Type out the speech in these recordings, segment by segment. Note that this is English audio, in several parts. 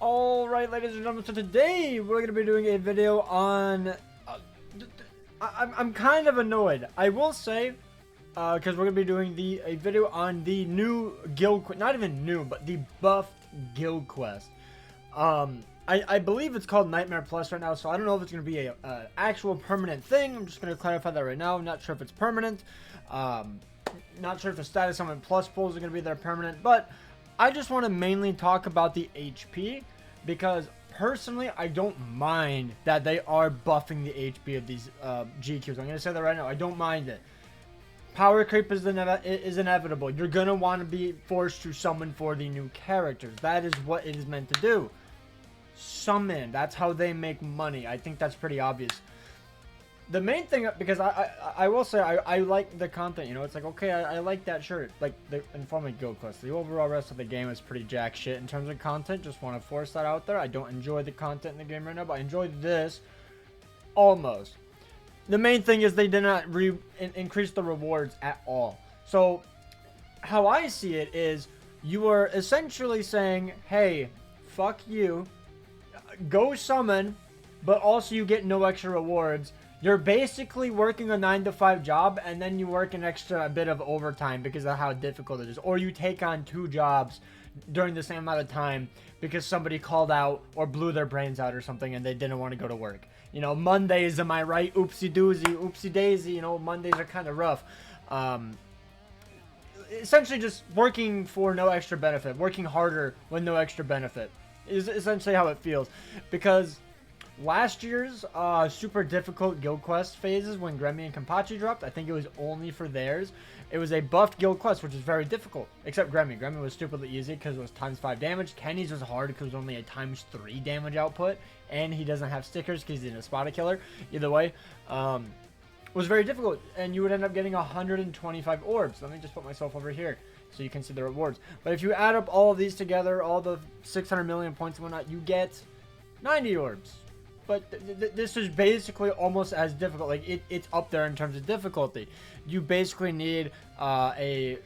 Alright, ladies and gentlemen, so today we're going to be doing a video on... I'm kind of annoyed, I will say, because we're going to be doing a video on the new guild, not even new, but the buffed guild quest. I believe it's called Nightmare Plus right now, so I don't know if it's going to be a actual permanent thing. I'm just going to clarify that right now. I'm not sure if it's permanent. Not sure if the status summon plus pulls are going to be there permanent, but I just want to mainly talk about the HP, because personally I don't mind that they are buffing the HP of these GQs. I'm going to say that right now. I don't mind it. Power creep is inevitable. You're going to want to be forced to summon for the new characters. That is what it is meant to do. Summon. That's how they make money. I think that's pretty obvious. The main thing, because I will say I like the content, you know, it's like, okay, I like that shirt, like the Informing Guild Quest. The overall rest of the game is pretty jack shit in terms of content. Just want to force that out there. I don't enjoy the content in the game right now, but I enjoy this almost. The main thing is they did not increase the rewards at all. So how I see it is you are essentially saying, hey, fuck you, go summon, but also you get no extra rewards. You're basically working a 9-to-5 job, and then you work an extra bit of overtime because of how difficult it is. Or you take on 2 jobs during the same amount of time because somebody called out or blew their brains out or something and they didn't want to go to work. You know, Mondays, am I right? Oopsie doozy, oopsie daisy. You know, Mondays are kind of rough. Essentially just working for no extra benefit. Working harder with no extra benefit is essentially how it feels. Because last year's super difficult guild quest phases when Gremmy and Kenpachi dropped, I think it was only for theirs. It was a buffed guild quest, which is very difficult. Except Gremmy. Gremmy was stupidly easy because it was ×5 damage. Kenny's was hard because it was only a ×3 damage output. And he doesn't have stickers because he's a spotted killer. Either way, it was very difficult. And you would end up getting 125 orbs. Let me just put myself over here so you can see the rewards. But if you add up all of these together, all the 600 million points and whatnot, you get 90 orbs. But this is basically almost as difficult. Like, it's up there in terms of difficulty. You basically need a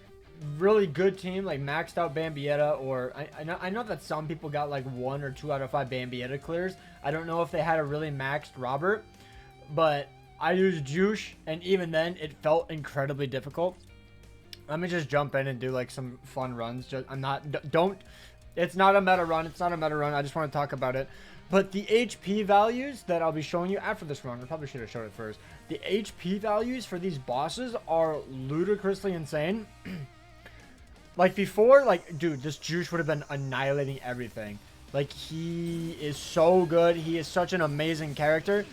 really good team, like maxed out Bambietta, or I know that some people got like 1 or 2 out of 5 Bambietta clears. I don't know if they had a really maxed Robert, but I used Juice, and even then it felt incredibly difficult. Let me just jump in and do like some fun runs. It's not a meta run. It's not a meta run. I just want to talk about it. But the HP values that I'll be showing you after this run, I probably should have showed it first. The HP values for these bosses are ludicrously insane. Like before, like, dude, this Juice would have been annihilating everything. Like, he is so good. He is such an amazing character.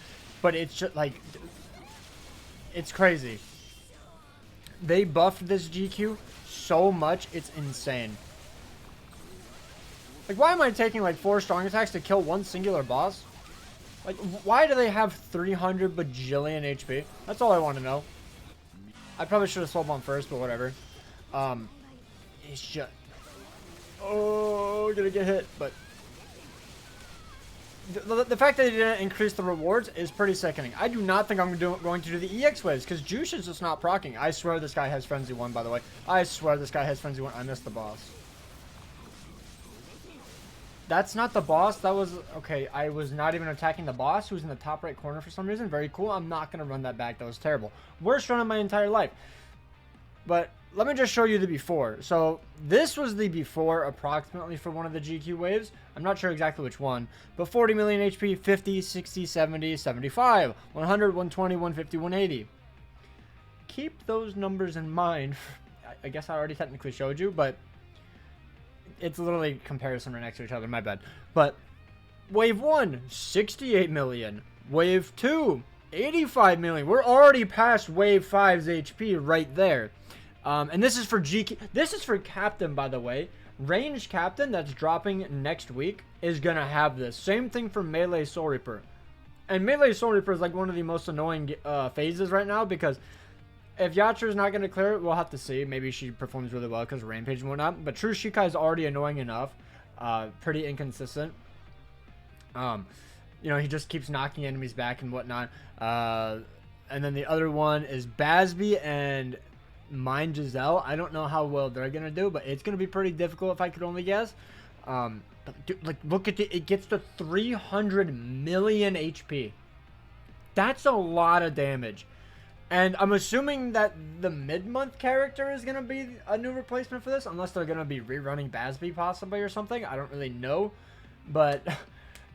But it's just like, it's crazy. They buffed this GQ so much, it's insane. Like, why am I taking like 4 strong attacks to kill one singular boss? Like, why do they have 300 bajillion HP? That's all I want to know. I probably should have sold one first, but whatever. It's just... Oh, gonna get hit, but... The fact that they didn't increase the rewards is pretty sickening. I do not think I'm going to do the EX waves, because Juice is just not proccing. I swear this guy has Frenzy 1, by the way. I swear this guy has Frenzy 1. I missed the boss. That's not the boss. That was... Okay, I was not even attacking the boss, who was in the top right corner for some reason. Very cool. I'm not going to run that back. That was terrible. Worst run of my entire life. But let me just show you the before. So this was the before approximately for one of the GQ waves. I'm not sure exactly which one. But 40 million HP, 50, 60, 70, 75, 100, 120, 150, 180. Keep those numbers in mind. I guess I already technically showed you, but... it's literally comparison right next to each other, my bad. But wave 1, 68 million. Wave 2, 85 million. We're already past wave 5's HP right there. And this is for GQ. This is for Captain, by the way. Ranged Captain that's dropping next week is going to have this. Same thing for Melee Soul Reaper. And Melee Soul Reaper is like one of the most annoying phases right now, because if Yatra is not going to clear it, we'll have to see. Maybe she performs really well because Rampage and whatnot. But True Shikai is already annoying enough. Pretty inconsistent. You know, he just keeps knocking enemies back and whatnot. And then the other one is Basby and Mind Giselle. I don't know how well they're going to do, but it's going to be pretty difficult if I could only guess. Dude, like, look at it gets to 300 million HP. That's a lot of damage. And I'm assuming that the mid-month character is going to be a new replacement for this, unless they're going to be rerunning Basby possibly or something. I don't really know. But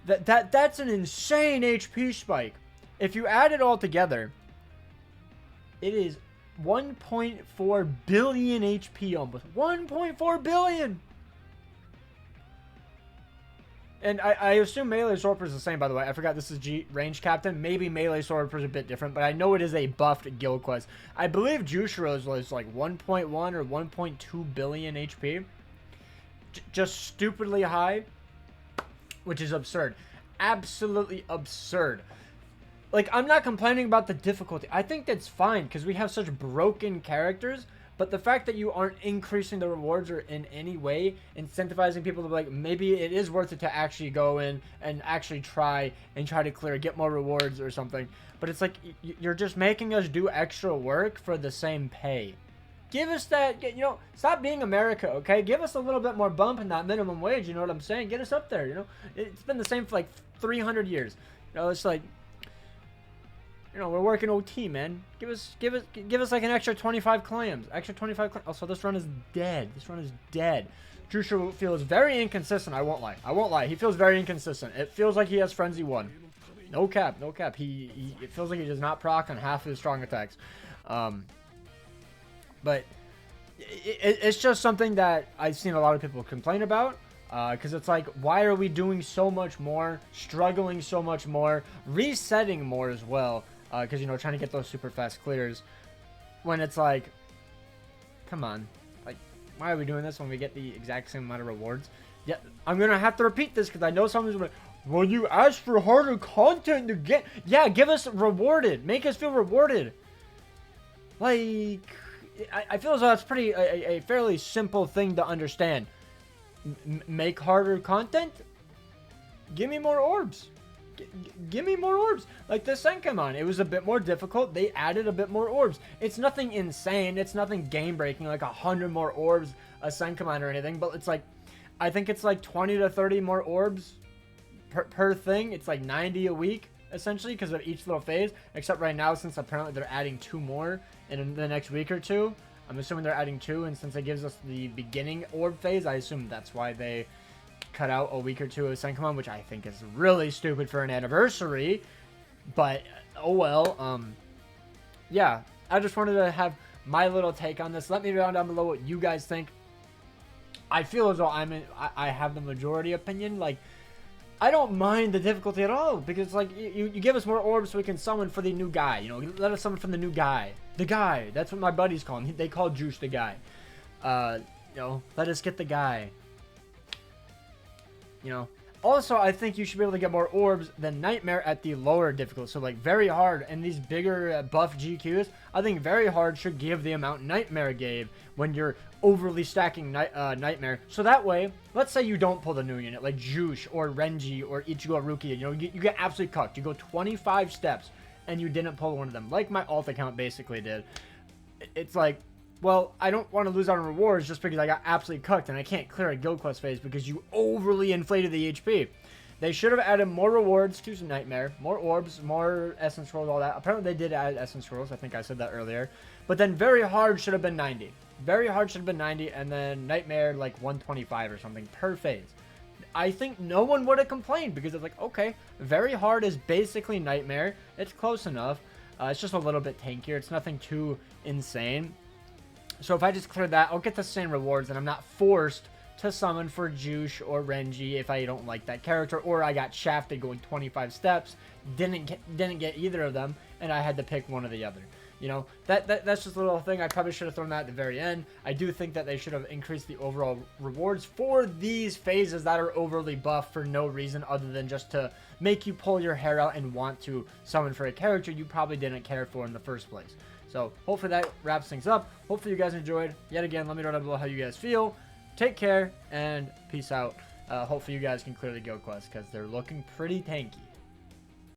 that's an insane HP spike. If you add it all together, it is 1.4 billion HP almost. 1.4 billion! And I assume Melee Sworper is the same, by the way. I forgot this is Range Captain. Maybe Melee Sworper is a bit different, but I know it is a buffed guild quest. I believe Jushiro's was like 1.1 or 1.2 billion HP. Just stupidly high, which is absurd. Absolutely absurd. Like, I'm not complaining about the difficulty. I think that's fine, because we have such broken characters. But the fact that you aren't increasing the rewards or in any way incentivizing people to be like, maybe it is worth it to actually go in and actually try to clear, get more rewards or something. But it's like, you're just making us do extra work for the same pay. Give us that, you know, stop being America, okay? Give us a little bit more bump in that minimum wage, you know what I'm saying? Get us up there, you know? It's been the same for like 300 years. You know, it's like, you know, we're working OT, man. Give us like an extra 25 clams. Extra 25 clams. Also, this run is dead. This run is dead. Jusha feels very inconsistent. I won't lie. I won't lie. He feels very inconsistent. It feels like he has Frenzy 1. No cap. No cap. It feels like he does not proc on half of his strong attacks. But it's just something that I've seen a lot of people complain about. Because it's like, why are we doing so much more? Struggling so much more? Resetting more as well. Because, you know, trying to get those super fast clears, when it's like, come on, like, why are we doing this when we get the exact same amount of rewards? Yeah, I'm gonna have to repeat this because I know someone's gonna, well, you asked for harder content to get, yeah, give us rewarded, make us feel rewarded. Like, I feel as though that's pretty a fairly simple thing to understand. Make harder content, give me more orbs. Give me more orbs. Like this Senkaimon, it was a bit more difficult. They added a bit more orbs. It's nothing insane. It's nothing game breaking, like 100 more orbs a Senkaimon or anything. But it's like, I think it's like 20 to 30 more orbs per thing. It's like 90 a week essentially because of each little phase. Except right now, since apparently they're adding 2 more in the next week or 2. I'm assuming they're adding 2, and since it gives us the beginning orb phase, I assume that's why they cut out a week or 2 of Senkaimon, which I think is really stupid for an anniversary, but oh well. Yeah, I just wanted to have my little take on this. Let me know down below what you guys think. I feel as though I have the majority opinion. Like, I don't mind the difficulty at all, because like you give us more orbs so we can summon for the new guy, you know, let us summon from the new guy. The guy, that's what my buddies call him. They call Juice the guy. You know, let us get the guy. You know, also I think you should be able to get more orbs than Nightmare at the lower difficulty. So like very hard and these bigger buff GQs, I think very hard should give the amount Nightmare gave when you're overly stacking Nightmare. So that way, let's say you don't pull the new unit like Juice or Renji or Ichigo Rukia, you know, you get absolutely cucked. You go 25 steps and you didn't pull one of them, like my alt account basically did. It's like, well, I don't want to lose out on rewards just because I got absolutely cucked and I can't clear a guild quest phase because you overly inflated the HP. They should have added more rewards to Nightmare, more orbs, more essence scrolls, all that. Apparently they did add essence scrolls. I think I said that earlier. But then very hard should have been 90. Very hard should have been 90, and then Nightmare like 125 or something per phase. I think no one would have complained because it's like, okay, very hard is basically Nightmare. It's close enough. It's just a little bit tankier. It's nothing too insane. So if I just clear that, I'll get the same rewards, and I'm not forced to summon for Juice or Renji if I don't like that character, or I got shafted going 25 steps, didn't get either of them, and I had to pick one or the other. You know, that's just a little thing. I probably should have thrown that at the very end. I do think that they should have increased the overall rewards for these phases that are overly buffed for no reason other than just to make you pull your hair out and want to summon for a character you probably didn't care for in the first place. So hopefully that wraps things up. Hopefully you guys enjoyed. Yet again, let me know down below how you guys feel. Take care and peace out. Hopefully you guys can clear the guild quests because they're looking pretty tanky.